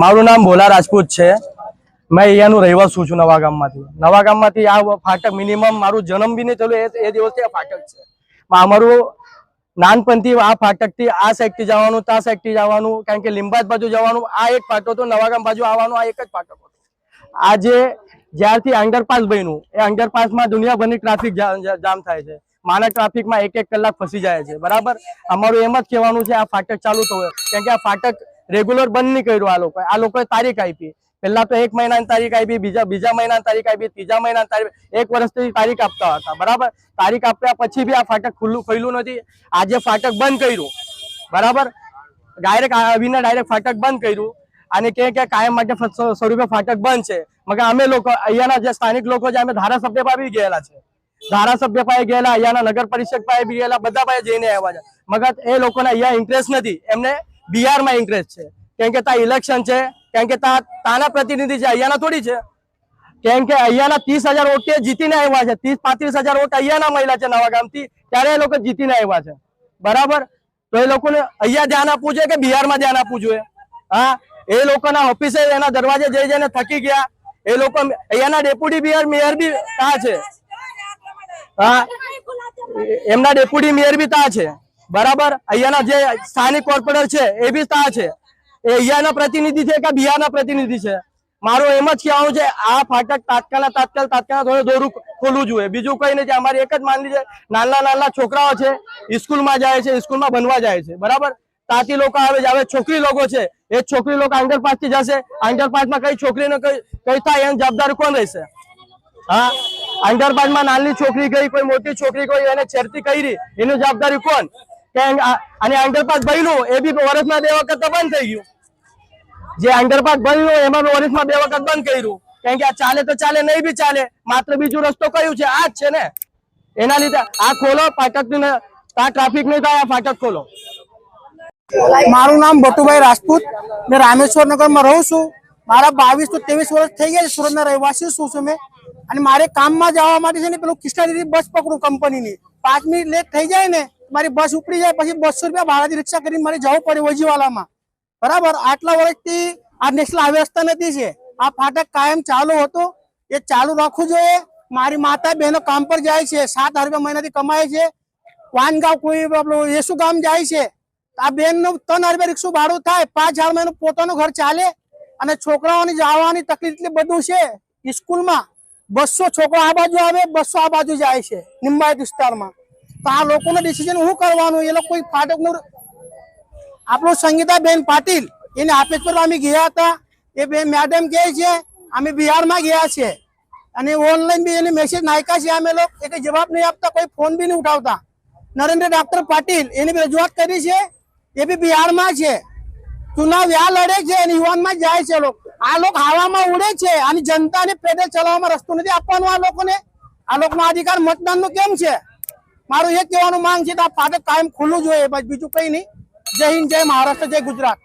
મારું નામ ભોલા રાજપૂત છે। मैं અહીંયાનું રહેવાસી છું નવાગામમાંથી આ ફાટક મિનિમમ મારું જન્મ બી નહીં થયેલું એ દિવસથી આ ફાટક છે। અમારું નાનપણથી આ ફાટકથી આ સાઈડથી જવાનું તા સાઈડથી જવાનું કારણ કે લીંબાદ બાજુ જવાનું આ એક ફાટક હતો, નવાગામ બાજુ આવવાનું આ એક જ ફાટક હતો। આજે જ્યારથી અંડરપાસ બન્યું એ અંડરપાસમાં દુનિયાભરની ટ્રાફિક જામ થાય છે। માણસ ટ્રાફિકમાં એક કલાક ફસી જાય છે। બરાબર, અમારું એમ જ કહેવાનું છે આ ફાટક ચાલુ થયું કારણ કે આ ફાટક રેગ્યુલર બંધ નહીં કર્યું। આ લોકોએ તારીખ આપી, પહેલા તો 1 મહિનાની તારીખ આપી, બીજા મહિનાની તારીખ આપી, ત્રીજા મહિનાની તારીખ, 1 વર્ષથી તારીખ આપતા હતા। બરાબર, તારીખ આપ્યા પછી બી આ ફાટક ખુલ્લું નથી। આજે ફાટક બંધ કર્યું, બરાબર, ડાયરેક્ટ આવીને ડાયરેક્ટ ફાટક બંધ કર્યું અને કે કાયમ માટે સ્વરૂપે ફાટક બંધ છે। મગર અમે લોકો અહીંયાના જે સ્થાનિક લોકો છે અમે ધારાસભ્ય પાસે બી ગયેલા છે, ધારાસભ્ય પાસે ગયેલા, અહીંયાના નગર પરિષદ પાસે બી ગયેલા, બધા પાસે જઈને આવ્યા છે। મગર એ લોકોને અહીંયા ઇન્ટરેસ્ટ નથી, એમને બિહારમાં ઇન્ટરેસ્ટ છે કેમ કે ત્યાં ઇલેક્શન છે, કેમ કે તાના પ્રતિનિધિ છે, અહીંયાના થોડી છે। કેમ કે અહીંયાના 30,000 વોટ જીતીને આવ્યા છે, 30-35,000 વોટ અહીંયાના મળ્યા છે નવાગામથી, ત્યારે એ લોકો જીતીને આવ્યા છે। બરાબર, તો એ લોકોને અહીંયા ધ્યાન આપવું જોઈએ કે બિહારમાં ધ્યાન આપવું જોઈએ? હા, એ લોકોના ઓફિસે એના દરવાજે જઈને થકી ગયા। એ લોકો અહીંયાના ડેપ્યુટી મેયર બી તા છે, હા, એમના ડેપ્યુટી મેયર બી તા છે। બરાબર, અહીંયાના જે સ્થાનિક કોર્પોરેટર છે એ બી તા છે। એ અહીંયાના પ્રતિનિધિ છે કે બિહારના પ્રતિનિધિ છે? મારું એમ જ કહેવાનું છે આ ફાટક તાત્કાલિક દોરું ખોલવું જોઈએ, બીજું કઈ નથી। અમારી એક જ માંગણી છે, નાના છોકરાઓ છે સ્કૂલમાં જાય છે, સ્કૂલમાં ભણવા જાય છે, બરાબર, ત્યાંથી લોકો આવે છે। હવે છોકરી લોકો છે એ છોકરી લોકો અંડરપાસ થી જશે, અંડરપાસમાં કઈ છોકરીને કઈ થાય એની જવાબદારી કોણ રહેશે? હા, અંડરપાસમાં નાની છોકરી ગઈ, કોઈ મોટી છોકરી ગઈ, એને છેડતી કરી, એની જવાબદારી કોણ? અને અંડરપાસ બન્યું એ બી વર્ષમાં 2 વખત તો બંધ થઈ ગયું। જે અંડરપાસ બન્યું એમાં વર્ષમાં 2 વખત બંધ કર્યું કારણ કે આ ચાલે તો ચાલે, નહીં બી ચાલે, માત્ર બીજું રસ્તો કયું છે? આ જ છે ને। એના લીધે આ ખોલો ફાટક, ટ્રાફિક નહીં થાય, આ ફાટક ખોલો। મારું નામ બટુભાઈ રાજપૂત, मैं रामेश्वर नगर में रहूं છું। મારા 22 to 23 વર્ષ થઈ ગયા છે। સુરતના રહેવાસી છું મેં, અને મારે કામમાં જવા માટે છે ને પેલું કિસ્ટાની બસ પકડું કંપનીની, 5 મિનિટ લેટ થઈ જાય ને મારી બસ ઉપડી જાય, પછી 200 રૂપિયા ભાડાથી રિક્ષા કરીને મારે જવું પડે વજીવાલામાં। બરાબર, આટલા વર્ષથી આ નેશનલ હાઈવે રસ્તા નથી છે, આ ફાટક કાયમ ચાલુ હતો, એ ચાલુ રાખવું જોઈએ। મારી માતા બહેનો કામ પર જાય છે, 7,000 રૂપિયા મહિનાથી કમાય છે। વાનગાંવ કોઈ આપણું યેસુ ગામ જાય છે, આ બેન નું 3,000 રૂપિયા રિક્ષા ભાડું થાય, 5,000 માં એનું પોતાનું ઘર ચાલે। અને છોકરાઓની જવાની તકલીફ એટલે બધું છે। સ્કૂલમાં 200 છોકરા આ બાજુ આવે, 200 આ બાજુ જાય છે નિંબાયત વિસ્તારમાં। તો આ લોકોનું ડિસિઝન શું કરવાનું? એ લોકો કોઈ ફાટકનું આપણું સંગીતાબેન પાટીલ એને આપેજ પર અમે ગયા હતા, એ બે મેડમ કહે છે અમે બિહારમાં ગયા છે અને ઓનલાઈન બી એને મેસેજ નાખ્યા છે, અમે લોકો એક જવાબ નહીં આપતા, કોઈ ફોન બી નહીં ઉઠાવતા। નરેન્દ્ર ડોક્ટર પાટીલ એની બી રજૂઆત કરી છે, એ બી બિહારમાં છે, ચુનાવ યા લડે છે અને યુવાનમાં જાય છે। આ લોકો હવામાં ઉડે છે અને જનતાને પેદલ ચલાવવામાં રસ્તો નથી આપવાનો આ લોકોને। આ લોકોનો અધિકાર મતદાનનો કેમ છે? મારું એ કહેવાનું માંગ છે કે આ ફાટક કાયમ ખુલ્લું જોઈએ, બસ બીજું કઈ નહીં। જય હિન્દ, જય મહારાષ્ટ્ર, જય ગુજરાત।